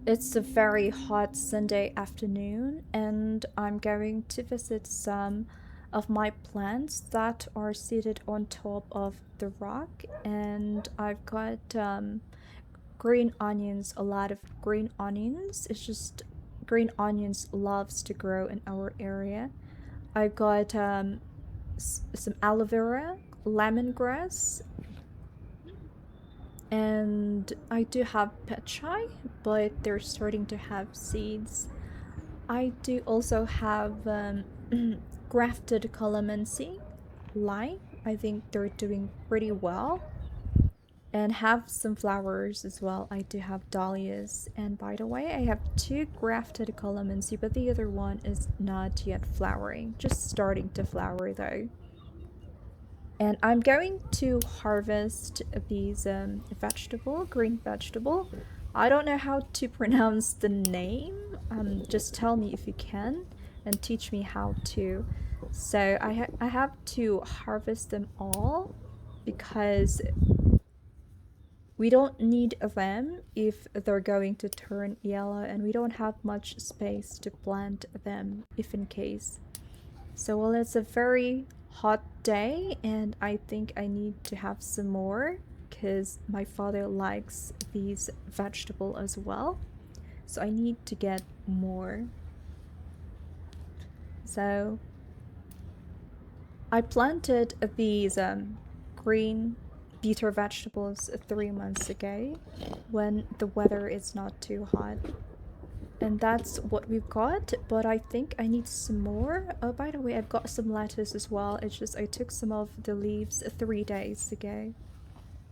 It's a very hot Sunday afternoon, and I'm going to visit some of my plants that are seated on top of the rock. And I've got green onions, a lot of green onions. It's just green onions loves to grow in our area. I've got some aloe vera, lemongrass, and I do have pet chai, but they're starting to have seeds. I do also have grafted calamansi, lime. I think they're doing pretty well. And have some flowers as well. I do have dahlias. And by the way, I have two grafted calamansi, but the other one is not yet flowering. Just starting to flower though. And I'm going to harvest these green vegetable. I don't know how to pronounce the name. Just tell me if you can and teach me how to. So I have to harvest them all because we don't need them if they're going to turn yellow, and we don't have much space to plant them if in case. So, well, it's a very hot day, and I think I need to have some more because my father likes these vegetable as well. So I need to get more. So I planted these green bitter vegetables 3 months ago when the weather is not too hot. And that's what we've got, but I think I need some more. Oh, by the way, I've got some lettuce as well. It's just I took some of the leaves 3 days ago.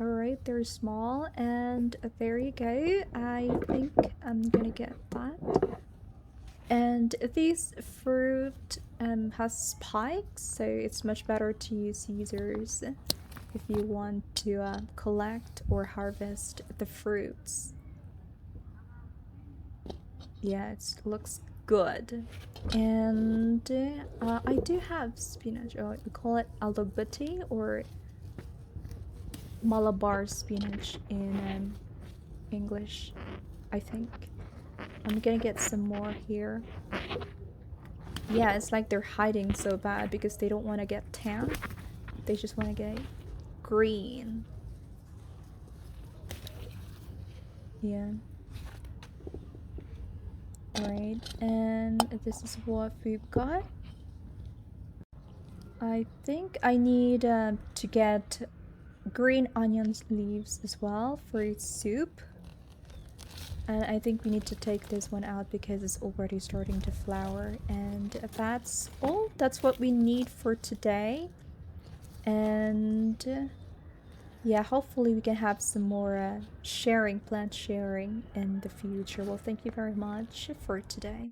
Alright, they're small, and there you go. I think I'm gonna get that. And this fruit has spikes, so it's much better to use scissors if you want to collect or harvest the fruits. Yeah, it looks good. And I do have spinach. Oh, we call it alubati or Malabar spinach in English, I think. I'm gonna get some more here. Yeah, it's like they're hiding so bad because they don't want to get tan. They just want to get green. Yeah. Right, and this is what we've got. I think I need to get green onions leaves as well for its soup. And I think we need to take this one out because it's already starting to flower. And that's all. That's what we need for today. And yeah, hopefully we can have some more plant sharing in the future. Well, thank you very much for today.